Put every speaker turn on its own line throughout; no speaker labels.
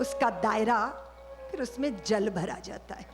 उसका दायरा, फिर उसमें जल भरा जाता है।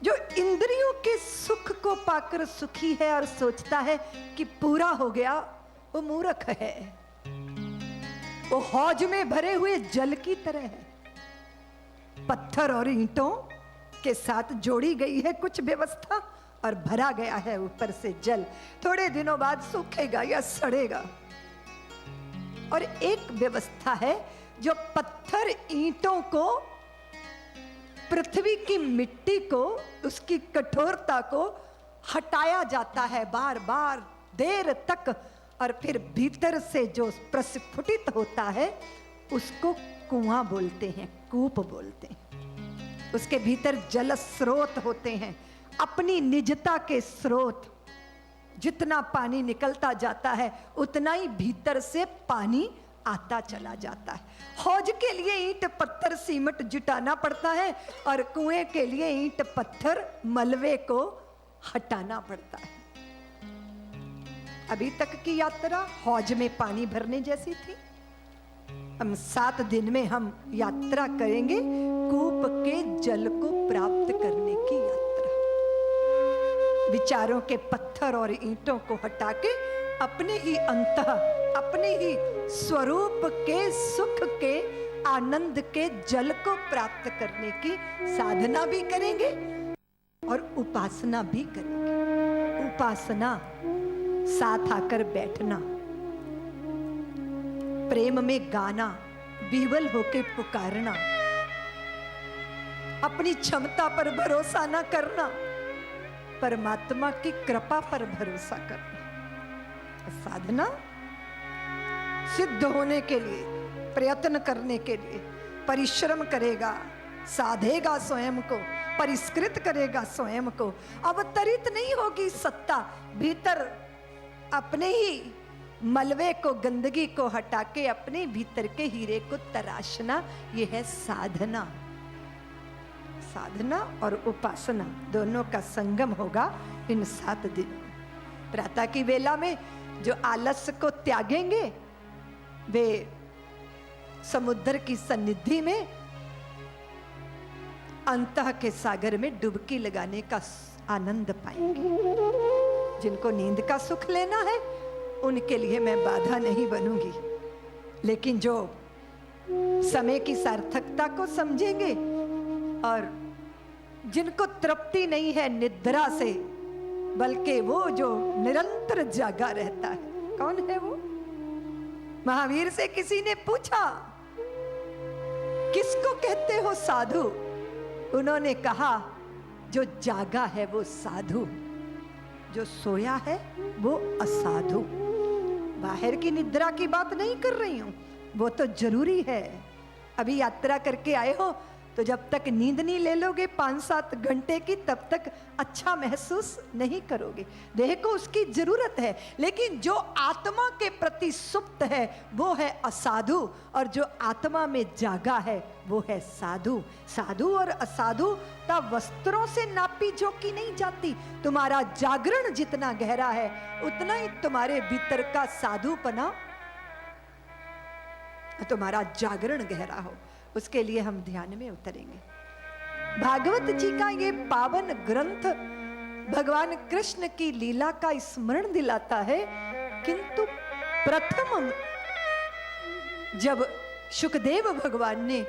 जो इंद्रियों के सुख को पाकर सुखी है और सोचता है कि पूरा हो गया, वो मूर्ख है। वो हौज में भरे हुए जल की तरह है। पत्थर और ईंटों के साथ जोड़ी गई है कुछ व्यवस्था और भरा गया है ऊपर से जल। थोड़े दिनों बाद सूखेगा या सड़ेगा। और एक व्यवस्था है जो पत्थर ईंटों को, पृथ्वी की मिट्टी को, उसकी कठोरता को हटाया जाता है बार बार देर तक, और फिर भीतर से जो प्रस्फुटित होता है उसको कुआं बोलते हैं, कूप बोलते हैं। उसके भीतर जल स्रोत होते हैं, अपनी निजता के स्रोत। जितना पानी निकलता जाता है उतना ही भीतर से पानी आता चला जाता है। हौज के लिए ईंट पत्थर सीमेंट जुटाना पड़ता है और कुएं के लिए ईंट पत्थर मलबे को हटाना पड़ता है। अभी तक की यात्रा हौज में पानी भरने जैसी थी। हम 7 दिन में हम यात्रा करेंगे कूप के जल को प्राप्त करने की यात्रा। विचारों के पत्थर और ईंटों को हटा के अपने ही अंतः, अपने ही स्वरूप के सुख के आनंद के जल को प्राप्त करने की साधना भी करेंगे और उपासना भी करेंगे। उपासना साथ आकर बैठना, प्रेम में गाना, विवल होके पुकारना, अपनी क्षमता पर भरोसा न करना, परमात्मा की कृपा पर भरोसा करना। साधना सिद्ध होने के लिए, प्रयत्न करने के लिए परिश्रम करेगा, साधेगा स्वयं को, परिष्कृत करेगा स्वयं को। अवतरित नहीं होगी सत्ता, भीतर अपने ही मलबे को, गंदगी को हटा के अपने भीतर के हीरे को तराशना, यह है साधना। साधना और उपासना दोनों का संगम होगा इन 7 दिनों। प्रातः की वेला में जो आलस्य को त्यागेंगे वे समुद्र की सन्निधि में अंतः के सागर में डुबकी लगाने का आनंद पाएंगे। जिनको नींद का सुख लेना है उनके लिए मैं बाधा नहीं बनूंगी, लेकिन जो समय की सार्थकता को समझेंगे और जिनको तृप्ति नहीं है निद्रा से, बल्कि वो जो निरंतर जागा रहता है, कौन है वो? महावीर से किसी ने पूछा, किसको कहते हो साधु? उन्होंने कहा, जो जागा है वो साधु, जो सोया है वो असाधु। बाहर की निद्रा की बात नहीं कर रही हूं, वो तो जरूरी है। अभी यात्रा करके आए हो तो जब तक नींद नहीं ले लोगे 5-7 घंटे की, तब तक अच्छा महसूस नहीं करोगे। देह को उसकी जरूरत है, लेकिन जो आत्मा के प्रति सुप्त है वो है असाधु, और जो आत्मा में जागा है वो है साधु। साधु और असाधु ता वस्त्रों से नापी जोकी नहीं जाती। तुम्हारा जागरण जितना गहरा है उतना ही तुम्हारे भीतर का साधुपना, तुम्हारा जागरण गहरा हो। उसके लिए हम ध्यान में उतरेंगे। भागवत जी का ये पावन ग्रंथ भगवान कृष्ण की लीला का स्मरण दिलाता है, किंतु प्रथम जब सुखदेव भगवान ने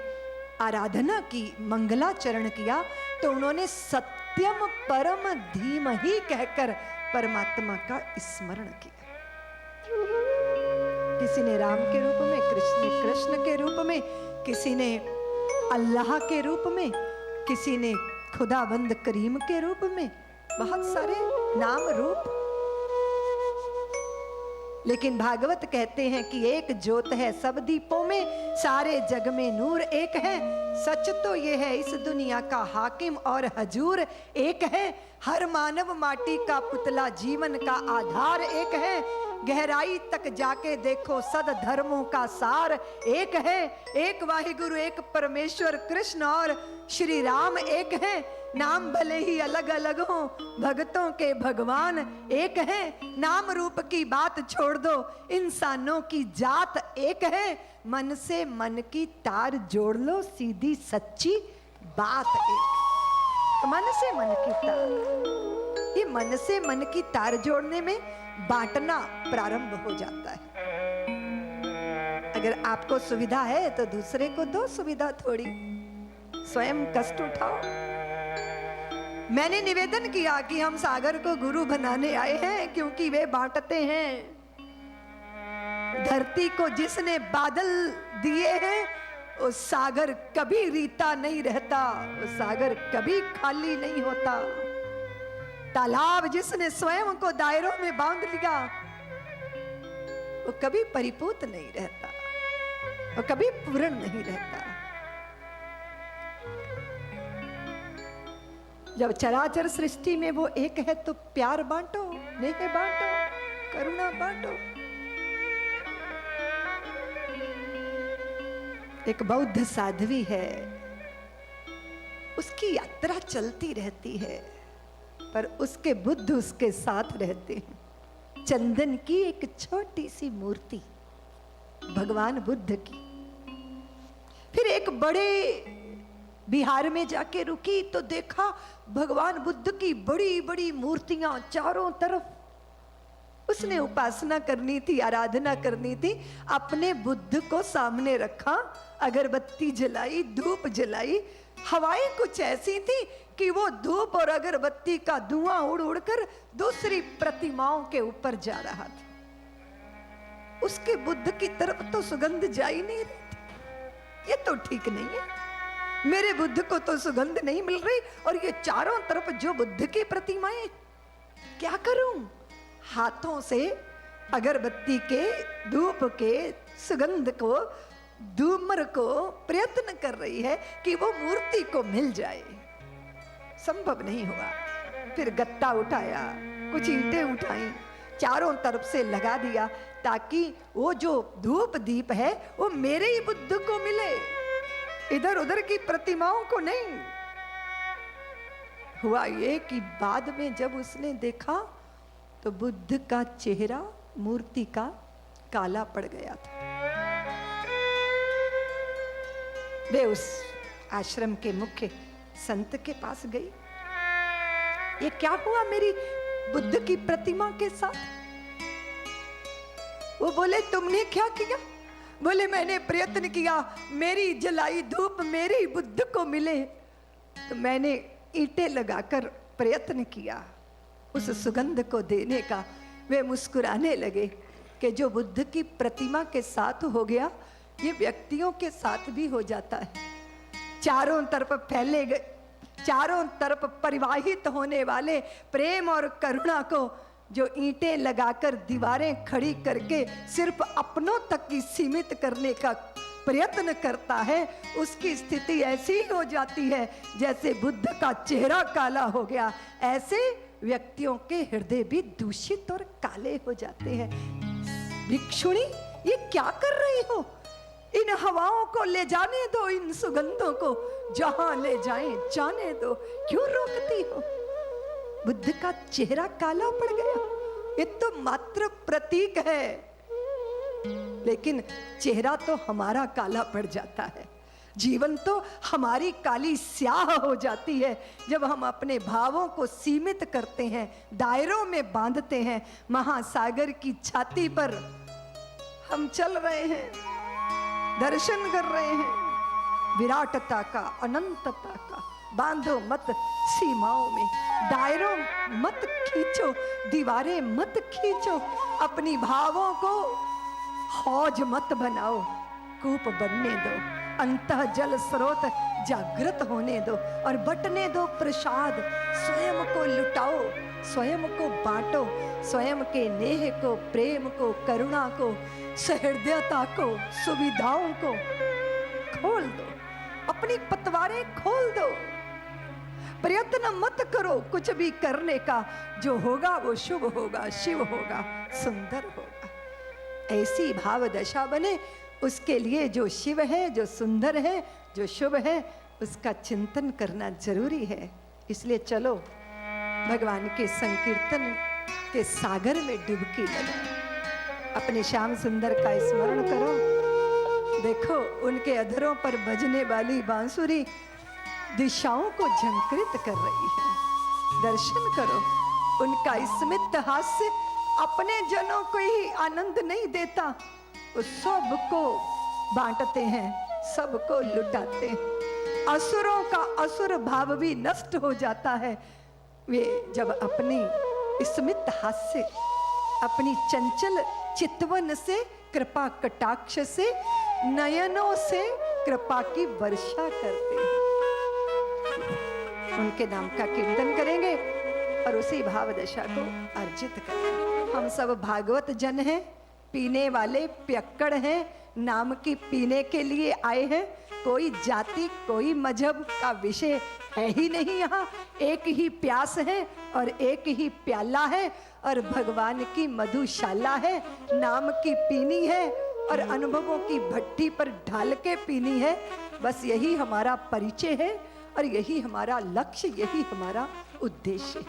आराधना की, मंगलाचरण किया, तो उन्होंने सत्यम परम धीमहि कहकर परमात्मा का स्मरण किया। किसी ने राम के रूप में, कृष्ण के रूप में, किसी ने अल्लाह के रूप में, किसी ने खुदाबंद करीम के रूप में, बहुत सारे नाम रूप। लेकिन भागवत कहते हैं कि एक ज्योत है सब दीपों में, सारे जग में नूर एक है। सच तो ये है इस दुनिया का हाकिम और हजूर एक है। हर मानव माटी का पुतला, जीवन का आधार एक है। गहराई तक जाके देखो, सद धर्मों का सार एक है। एक वाहिगुरु, एक परमेश्वर कृष्ण और श्री राम एक है। नाम भले ही अलग अलग हो, भक्तों के भगवान एक है। नाम रूप की बात छोड़ दो, इंसानों की जात एक है। मन से मन की तार जोड़ लो, सीधी सच्ची बात एक। मन से मन की तार, ये मन से मन की तार जोड़ने में बांटना प्रारंभ हो जाता है। अगर आपको सुविधा है तो दूसरे को दो सुविधा, थोड़ी स्वयं कष्ट उठाओ। मैंने निवेदन किया कि हम सागर को गुरु बनाने आए हैं, क्योंकि वे बांटते हैं। धरती को जिसने बादल दिए हैं, वो सागर कभी रीता नहीं रहता, वो सागर कभी खाली नहीं होता। तालाब जिसने स्वयं को दायरों में बांध लिया, वो कभी परिपूत नहीं रहता, वो कभी पूर्ण नहीं रहता। जब चराचर सृष्टि में वो एक है तो प्यार बांटो, नेह बांटो, करुणा बांटो। एक बौद्ध साध्वी है, उसकी यात्रा चलती रहती है, पर उसके बुद्ध उसके साथ रहते हैं। चंदन की एक छोटी सी मूर्ति भगवान बुद्ध की। फिर एक बड़े बिहार में जाके रुकी तो देखा भगवान बुद्ध की बड़ी बड़ी मूर्तियां चारों तरफ। उसने उपासना करनी थी, आराधना करनी थी, अपने बुद्ध को सामने रखा, अगरबत्ती जलाई, धूप जलाई। हवाएं कुछ ऐसी थी कि वो धूप और अगरबत्ती का धुआं उड़ उड़कर दूसरी प्रतिमाओं के ऊपर जा रहा था। उसके बुद्ध की तरफ तो सुगंध जा ही नहीं रही थी। ये तो ठीक नहीं है, मेरे बुद्ध को तो सुगंध नहीं मिल रही, और ये चारों तरफ जो बुद्ध की प्रतिमाएं, क्या करूं? हाथों से अगरबत्ती के, धूप के सुगंध को, धूमर को प्रयत्न कर रही है कि वो मूर्ति को मिल जाए। संभव नहीं हुआ। फिर गत्ता उठाया, कुछ ईंटें उठाई, चारों तरफ से लगा दिया, ताकि वो जो धूप दीप है वो मेरे ही बुद्ध को मिले, इधर उधर की प्रतिमाओं को नहीं। हुआ ये कि बाद में जब उसने देखा तो बुद्ध का चेहरा मूर्ति का काला पड़ गया था। वे उस आश्रम के मुख्य संत के पास गई। ये क्या हुआ मेरी बुद्ध की प्रतिमा के साथ? वो बोले, तुमने क्या किया? बोले, मैंने प्रयत्न किया, मेरी जलाई धूप मेरे बुद्ध को मिले, तो मैंने ईंटें लगाकर प्रयत्न किया उस सुगंध को देने का। वे मुस्कुराने लगे कि जो बुद्ध की प्रतिमा के साथ हो गया, ये व्यक्तियों के साथ भी हो जाता है। चारों तरफ फैले गए, चारों तरफ परिवाहित होने वाले प्रेम और करुणा को जो ईंटें लगाकर, दीवारें खड़ी करके सिर्फ अपनों तक ही सीमित करने का प्रयत्न करता है, उसकी स्थिति ऐसी ही हो जाती है जैसे बुद्ध का चेहरा काला हो गया। ऐसे व्यक्तियों के हृदय भी दूषित और काले हो जाते हैं। भिक्षुणी, ये क्या कर रही हो? इन हवाओं को ले जाने दो, इन सुगंधों को जहां ले जाएं जाने दो, क्यों रोकती हो? बुद्ध का चेहरा काला पड़ गया। ये तो मात्र प्रतीक है, लेकिन चेहरा तो हमारा काला पड़ जाता है। जीवन तो हमारी काली स्याह हो जाती है जब हम अपने भावों को सीमित करते हैं, दायरों में बांधते हैं। महासागर की छाती पर हम चल रहे हैं, दर्शन कर रहे हैं विराटता का, अनंतता का। बांधो मत सीमाओं में, दायरों मत खींचो, दीवारें मत खींचो, अपनी भावों को हौज मत बनाओ, कूप बनने दो, अंतः जल स्रोत जागृत होने दो और बटने दो प्रसाद। स्वयं को लुटाओ, स्वयं को बांटो, स्वयं के नेह को, प्रेम को, करुणा को, सहृदयता को, सुविधाओं को खोल दो, अपनी पतवारें खोल दो। प्रयत्न मत करो कुछ भी करने का, जो होगा वो शुभ होगा, शिव होगा, सुंदर होगा। ऐसी भाव दशा बने, उसके लिए जो शिव है, जो सुंदर है, जो शुभ है, उसका चिंतन करना जरूरी है। इसलिए चलो भगवान के संकीर्तन के सागर में डुबकी लगाओ, अपने श्याम सुंदर का स्मरण करो। देखो उनके अधरों पर बजने वाली बांसुरी दिशाओं को झंकृत कर रही है। दर्शन करो, उनका स्मित हास्य अपने जनों को ही आनंद नहीं देता, वो सबको बांटते हैं, सबको लुटाते हैं। असुरों का असुर भाव भी नष्ट हो जाता है वे जब अपनी स्मित हास्य, अपनी चंचल चितवन से, कृपा कटाक्ष से, नयनों से कृपा की वर्षा करते हैं। उनके नाम का कीर्तन करेंगे और उसी भाव दशा को अर्जित करेंगे। हम सब भागवत जन हैं, पीने वाले पियक्कड़ हैं, नाम की पीने के लिए आए हैं। कोई जाति, कोई मजहब का विषय है ही नहीं। यहाँ एक ही प्यास है और एक ही प्याला है और भगवान की मधुशाला है, नाम की पीनी है और अनुभवों की भट्टी पर ढाल के पीनी है। बस यही हमारा परिचय है और यही हमारा लक्ष्य, यही हमारा उद्देश्य है।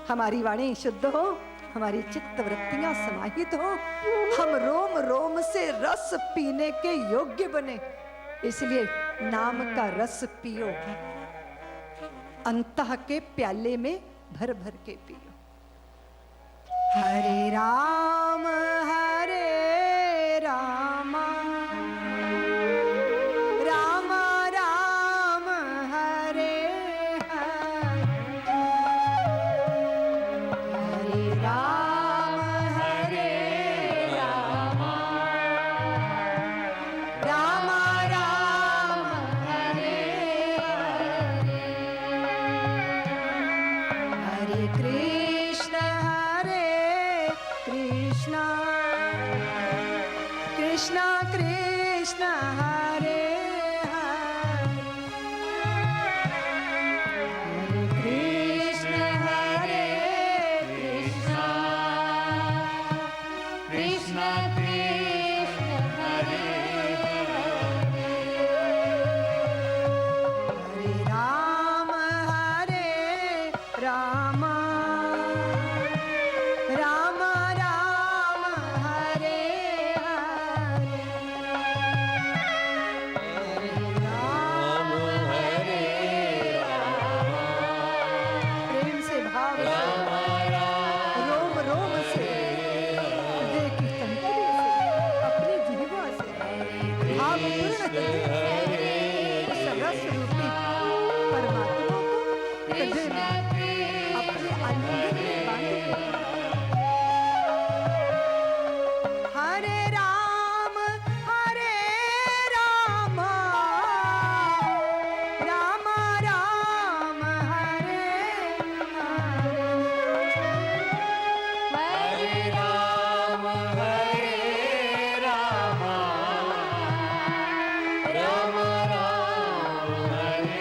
हमारी वाणी शुद्ध हो, हमारी चित्त वृत्तियां समाहित हो, हम रोम रोम से रस पीने के योग्य बने। इसलिए नाम का रस पियो, अंतः के प्याले में भर भर के पियो। हरे राम राम राम हरे हरे, हरे राम राम राम हरे हरे, हरे कृष्ण कृष्ण कृष्ण हरे हरे, हरे कृष्ण कृष्ण कृष्ण हरे हरे, हरे राम राम राम राम हरे हरे, हरे राम प्रेम से भाव रोम रोम से, हृदय की तंत्री से, अपनी जिह्वा से भाव पूर्ण उस रस रूपी परमात्मा को हृदय में अपने आलिंगन में बांध के हरे राम राम राम हरे हरे, हरे राम राम हरे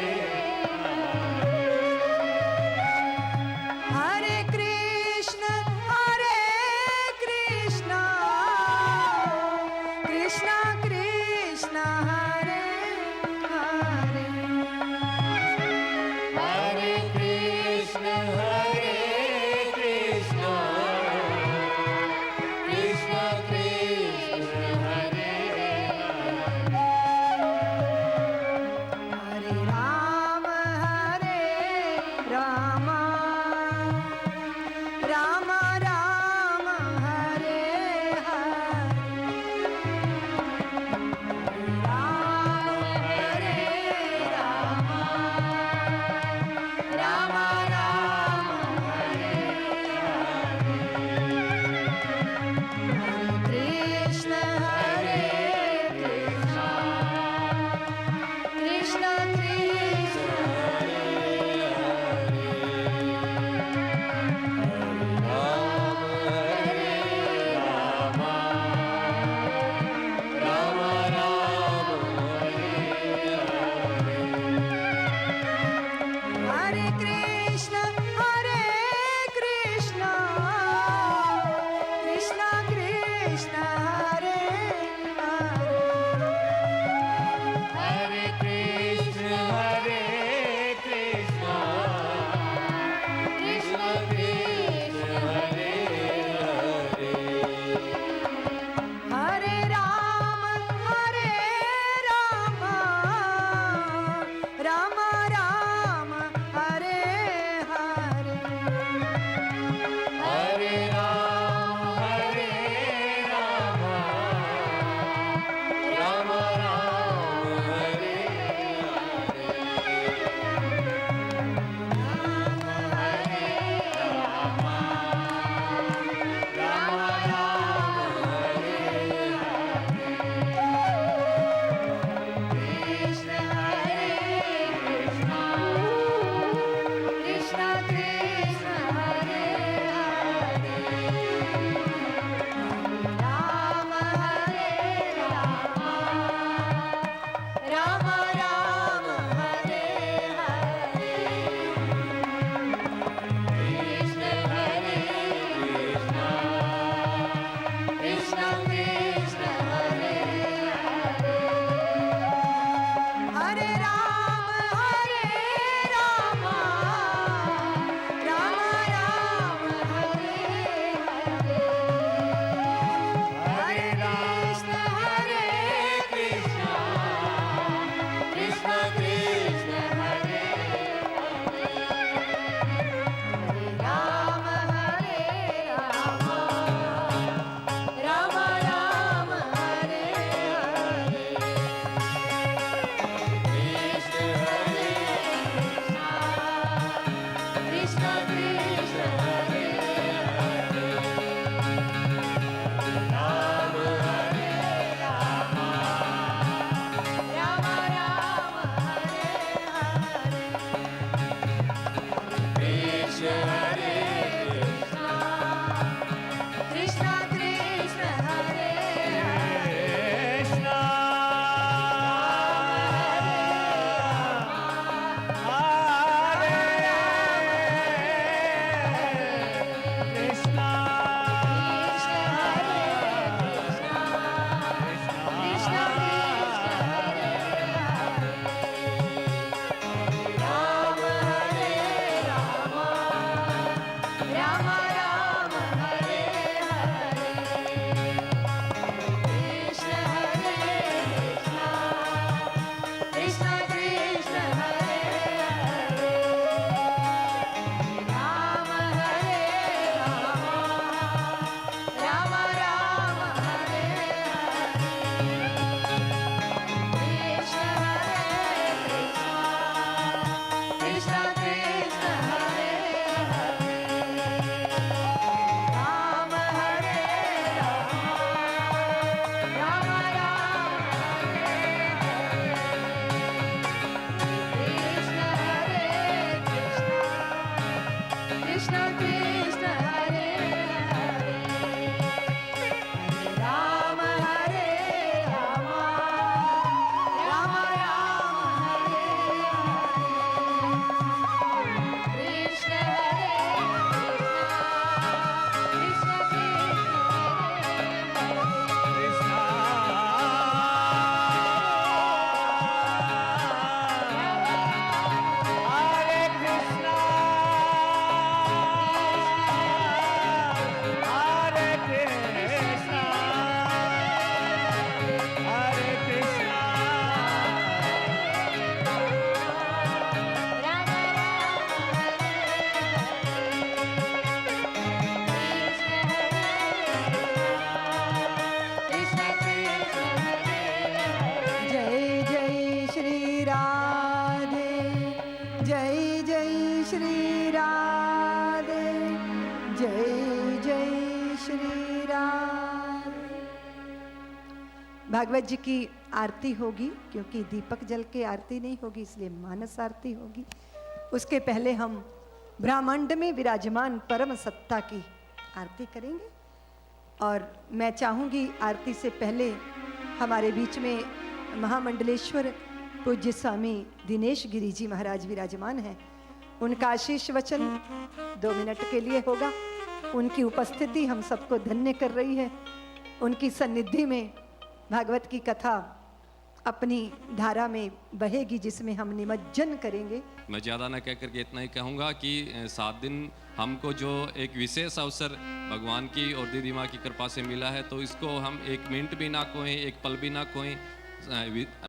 कृष्ण कृष्ण हरे हरे राम हरे राम राम राम हरे हरे कृष्ण हरे कृष्ण कृष्ण
जय जय श्री राधे, जय जय श्री राधे, जय जय श्री राधे। भागवत जी की आरती होगी, क्योंकि दीपक जल के आरती नहीं होगी, इसलिए मानस आरती होगी। उसके पहले हम ब्रह्मांड में विराजमान परम सत्ता की आरती करेंगे। और मैं चाहूँगी आरती से पहले हमारे बीच में महामंडलेश्वर पूज्य स्वामी दिनेश गिरी जी महाराज विराजमान हैं। उनका आशीष वचन 2 मिनट के लिए होगा। उनकी उपस्थिति हम सबको धन्य कर रही है। उनकी सन्निधि में भागवत की कथा अपनी धारा में बहेगी, जिसमें हम निमज्जन करेंगे।
मैं ज़्यादा ना कह करके इतना ही कहूँगा कि 7 दिन हमको जो एक विशेष अवसर भगवान की और दीदी माँ की कृपा से मिला है, तो इसको हम 1 मिनट भी ना खोएं, 1 पल भी ना खोएं।